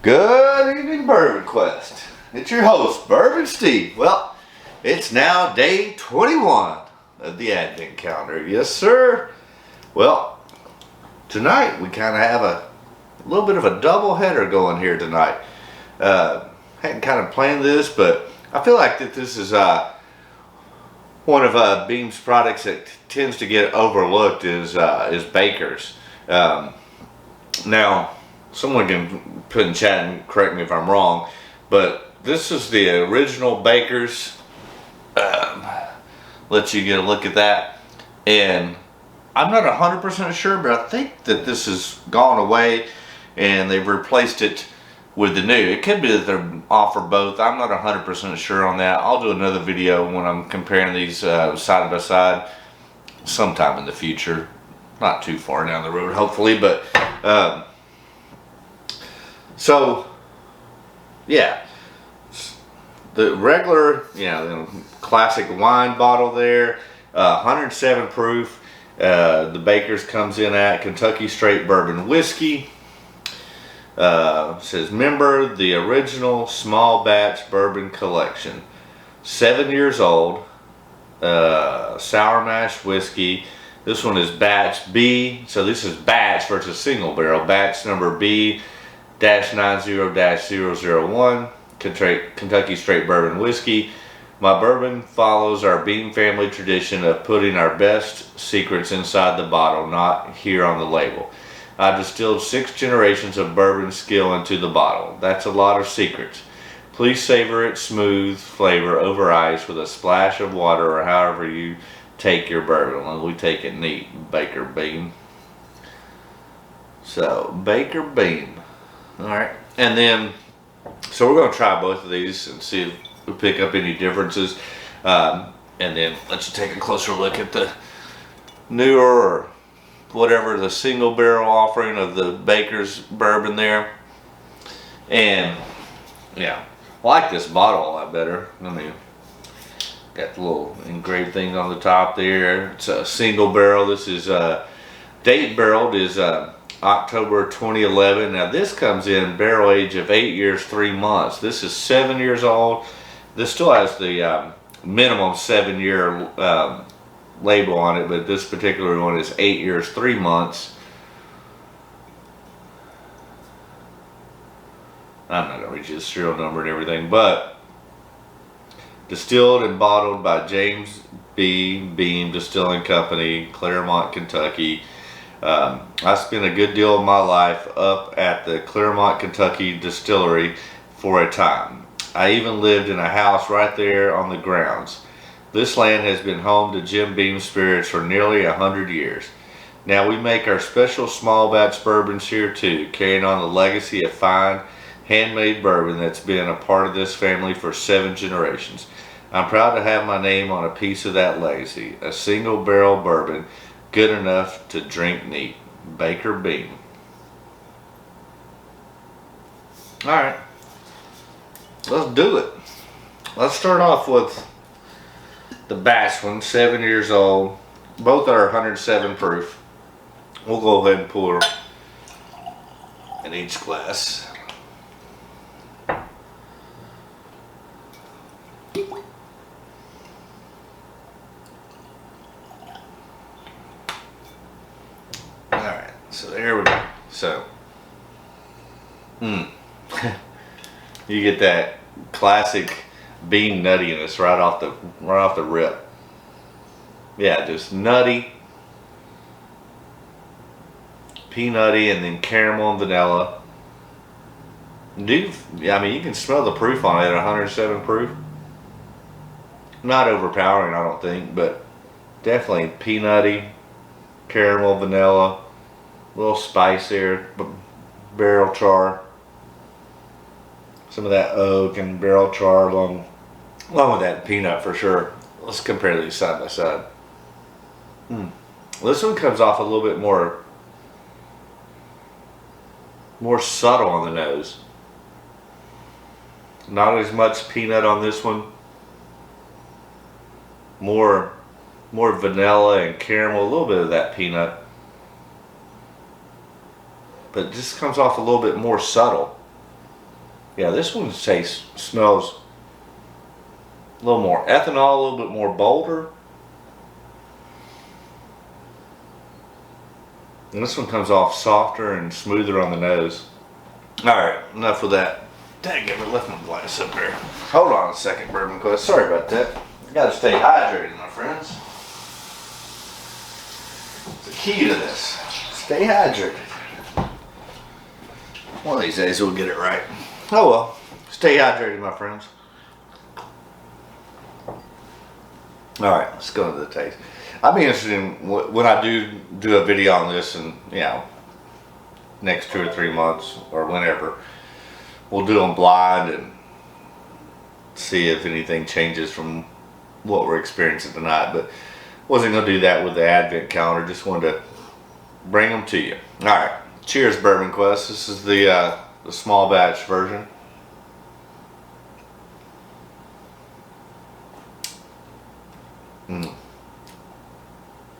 Good evening, Bourbon Quest. It's your host, Bourbon Steve. Well, it's now day 21 of the Advent calendar. Yes, sir. Well, tonight we kind of have a little bit of a double header going here tonight. Hadn't kind of planned this, but I feel like that this is one of Beam's products that tends to get overlooked is Baker's. Now, someone can put in chat and correct me if I'm wrong, but this is the original Baker's. Let you get a look at that. And I'm not 100% sure, but I think that this has gone away and they've replaced it with the new. It could be that they offer both. I'm not 100% sure on that. I'll do another video when I'm comparing these side by side sometime in the future. Not too far down the road, hopefully, but so yeah, the regular, the classic wine bottle there, 107 proof. The Baker's comes in at Kentucky Straight Bourbon Whiskey. Says member the original small batch bourbon collection. 7 years old. Sour mash whiskey. This one is batch B. So this is batch versus single barrel. Batch number B-90-001. Kentucky Straight Bourbon Whiskey. My bourbon follows our Beam family tradition of putting our best secrets inside the bottle, not here on the label. I distilled 6 generations of bourbon skill into the bottle. That's a lot of secrets. Please savor its smooth flavor over ice with a splash of water or however you take your bourbon. Well, we take it neat, Baker Beam. So, Baker Beam. Alright, and then, so we're going to try both of these and see if we pick up any differences. And then let's take a closer look at the newer or whatever the single barrel offering of the Baker's bourbon there. And yeah, I like this bottle a lot better. I mean, got the little engraved things on the top there. It's a single barrel. This is date barreled is October 2011. Now this comes in barrel age of 8 years 3 months. This is 7 years old. This still has the minimum 7-year label on it, but this particular one is 8 years 3 months. I'm not going to read you the serial number and everything, but distilled and bottled by James B. Beam Distilling Company, Claremont, Kentucky. I spent a good deal of my life up at the Claremont, Kentucky distillery for a time. I even lived in a house right there on the grounds. This land has been home to Jim Beam spirits for nearly 100 years. Now we make our special small batch bourbons here too, carrying on the legacy of fine handmade bourbon that's been a part of this family for 7 generations. I'm proud to have my name on a piece of that legacy. A single barrel bourbon, good enough to drink neat. Baker Beam. Alright, let's do it. Let's start off with the batch one, 7 years old. Both are 107 proof. We'll go ahead and pour in each glass. Alright, so there we go. So, you get that classic Beam nuttiness right off the rip. Yeah, just nutty, peanutty, and then caramel and vanilla. I mean, you can smell the proof on it at 107 proof. Not overpowering, I don't think, but definitely peanutty, caramel, vanilla, a little spice there, barrel char. Some of that oak and barrel char along with that peanut for sure. Let's compare these side by side. This one comes off a little bit more subtle on the nose. Not as much peanut on this one. More vanilla and caramel, a little bit of that peanut. But it just comes off a little bit more subtle. Yeah, this one smells a little more ethanol, a little bit more bolder. And this one comes off softer and smoother on the nose. Alright, enough with that. Dang it, I left my glass up there. Hold on a second, Bourbon Quest. Sorry about that. You gotta stay hydrated, my friends. It's the key to this. Stay hydrated. One of these days we'll get it right. Oh well. Stay hydrated, my friends. Alright, let's go into the taste. I'd be interested in when I do a video on this, and next 2 or 3 months or whenever, we'll do them blind and see if anything changes from what we're experiencing tonight. But wasn't gonna do that with the Advent calendar. Just wanted to bring them to you. All right, cheers, Bourbon Quest. This is the small batch version.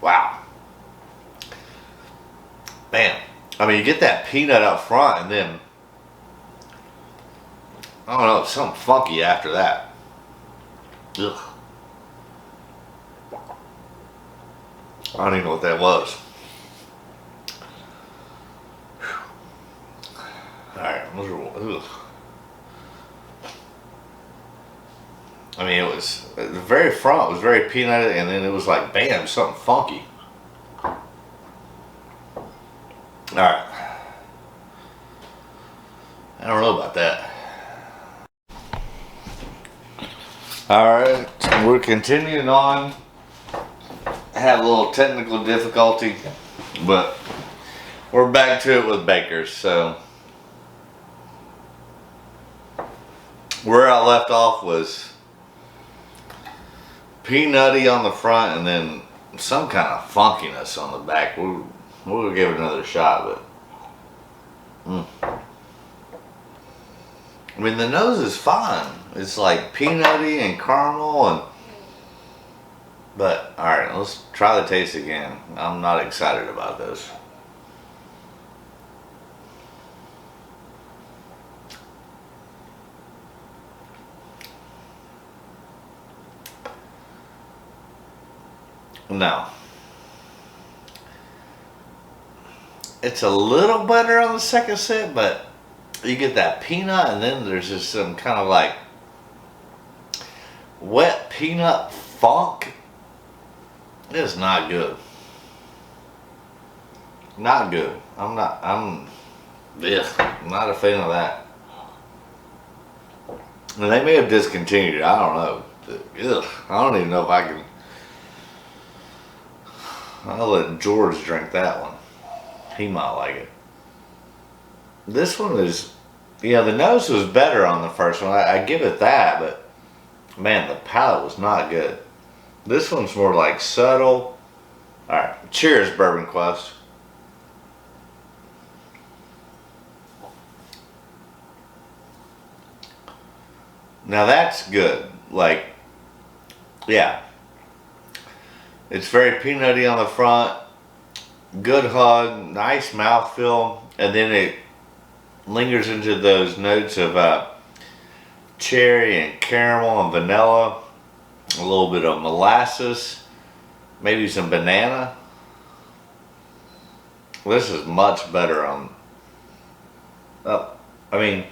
Wow. Man, I mean, you get that peanut up front, and then I don't know, something funky after that. Ugh. I don't even know what that was. Alright, ugh. I mean, it was the very front was very peanutty, and then it was like, bam, something funky. Alright. I don't know about that. Alright, we're continuing on. Had a little technical difficulty, but we're back to it with Baker's. So where I left off was peanutty on the front, and then some kind of funkiness on the back. We'll give it another shot, but I mean, the nose is fine. It's like peanutty and caramel, but all right, let's try the taste again. I'm not excited about this. No. It's a little better on the second sip, but you get that peanut, and then there's just some kind of like wet peanut funk. It is not good. Not good. I'm not a fan of that. And they may have discontinued it. I don't know. Ugh, I don't even know if I can. I'll let George drink that one. He might like it. This one is, the nose was better on the first one. I give it that, but man, the palate was not good. This one's more like subtle. Alright, cheers, Bourbon Quest. Now that's good. Like, yeah. It's very peanutty on the front. Good hug, nice mouthfeel, and then it lingers into those notes of cherry and caramel and vanilla, a little bit of molasses, maybe some banana. This is much better on. I mean,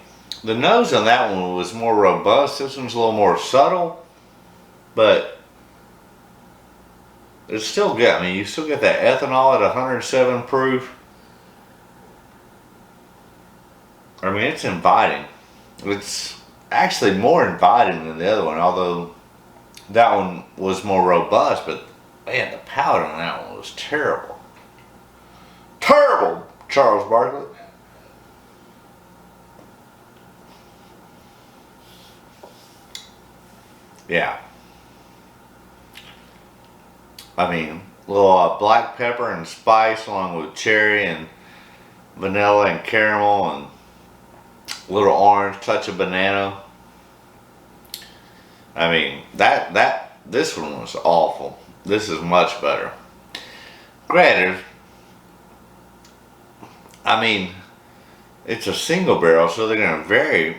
the nose on that one was more robust. This one's a little more subtle, but it's still good. I mean, you still get that ethanol at 107 proof. I mean, it's inviting. It's actually more inviting than the other one, although that one was more robust. But man, the palate on that one was terrible. Terrible, Charles Barkley. Yeah. I mean, a little black pepper and spice along with cherry and vanilla and caramel and a little orange, touch of banana. I mean, this one was awful. This is much better. Granted, I mean, it's a single barrel, so they're going to vary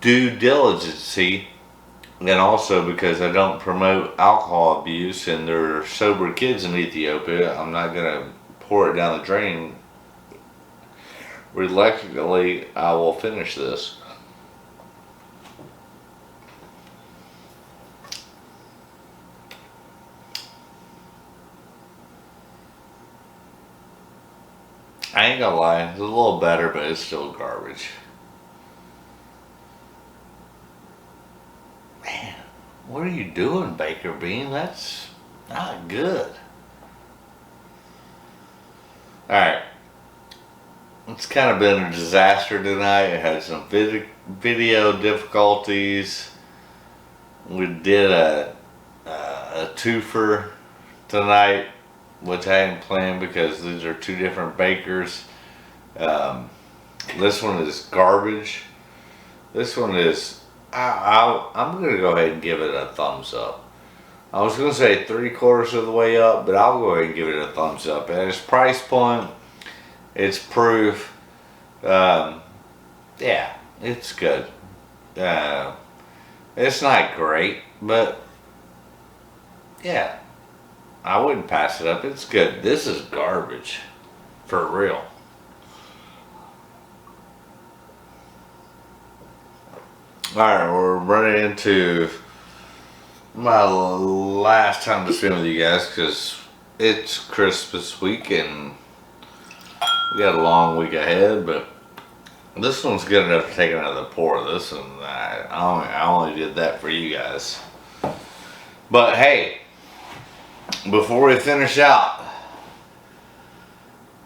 due diligence, and also because I don't promote alcohol abuse and there are sober kids in Ethiopia, I'm not going to pour it down the drain. Reluctantly, I will finish this. I ain't gonna lie, it's a little better, but it's still garbage. Man, what are you doing, Baker Bean? That's not good. Alright, it's kind of been a disaster tonight. I had some video difficulties. We did a twofer tonight, which I hadn't planned because these are two different bakers. This one is garbage. This one is, I'm going to go ahead and give it a thumbs up. I was going to say 3/4 of the way up, but I'll go ahead and give it a thumbs up. At its price point, its proof, yeah, it's good. It's not great, but yeah, I wouldn't pass it up. It's good. This is garbage. For real. Alright, we're running into my last time to spend with you guys because it's Christmas week and we got a long week ahead, but this one's good enough to take another pour of this, and I only did that for you guys. But hey, before we finish out,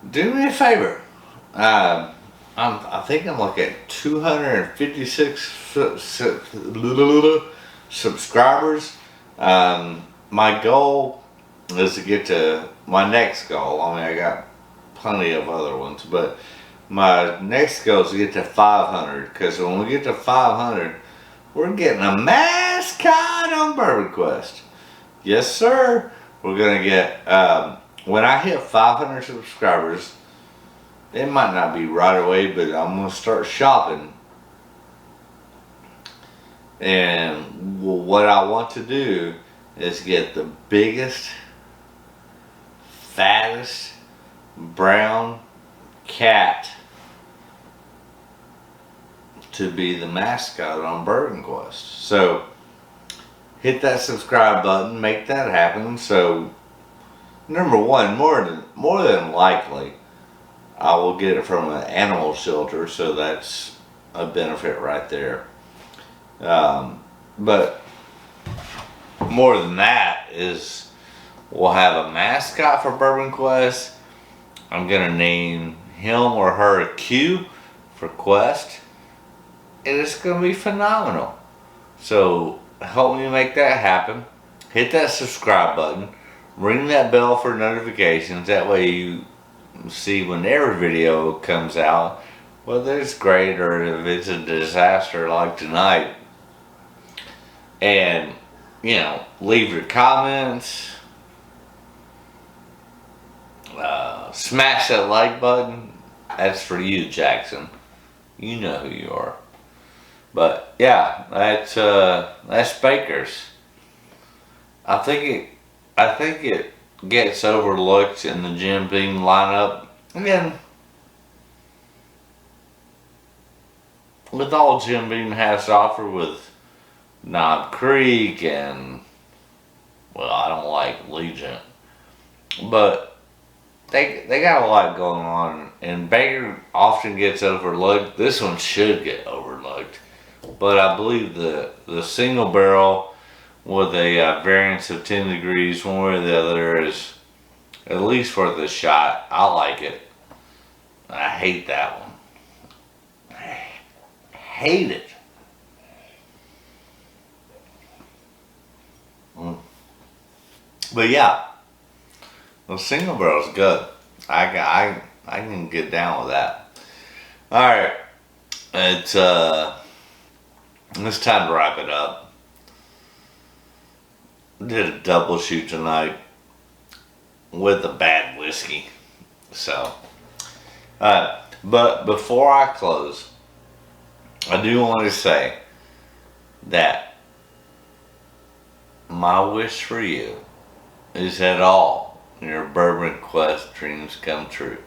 do me a favor. I think I'm looking at 256 subscribers. My goal is to get to my next goal. I mean, I got plenty of other ones, but my next goal is to get to 500. Because when we get to 500, we're getting a mascot on Bourbon Quest. Yes, sir. We're gonna get when I hit 500 subscribers. It might not be right away, but I'm gonna start shopping. And what I want to do is get the biggest, fattest brown cat to be the mascot on Bourbon Quest. So hit that subscribe button, make that happen. So number one, more than likely, I will get it from an animal shelter, so that's a benefit right there. But more than that is we'll have a mascot for Bourbon Quest. I'm gonna name him or her Q for Quest, and it's gonna be phenomenal. So help me make that happen. Hit that subscribe button, ring that bell for notifications. That way you see when every video comes out, whether it's great or if it's a disaster like tonight. And you know, leave your comments, smash that like button. That's for you, Jackson. You know who you are. But yeah, that's Baker's. I think it gets overlooked in the Jim Beam lineup. Again, with all Jim Beam has to offer with Knob Creek and, well, I don't like Legion, but they got a lot going on, and Baker often gets overlooked. This one should get overlooked, but I believe the single barrel with a variance of 10 degrees one way or the other is at least worth a shot. I like it. I hate that one. I hate it. But yeah, the single barrel's good. I can get down with that. All right, it's time to wrap it up. Did a double shoot tonight with a bad whiskey. So, but before I close, I do want to say that my wish for you is that all your Bourbon Quest dreams come true.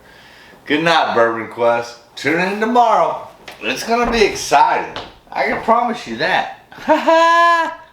Good night, Bourbon Quest. Tune in tomorrow. It's gonna be exciting. I can promise you that. Ha ha!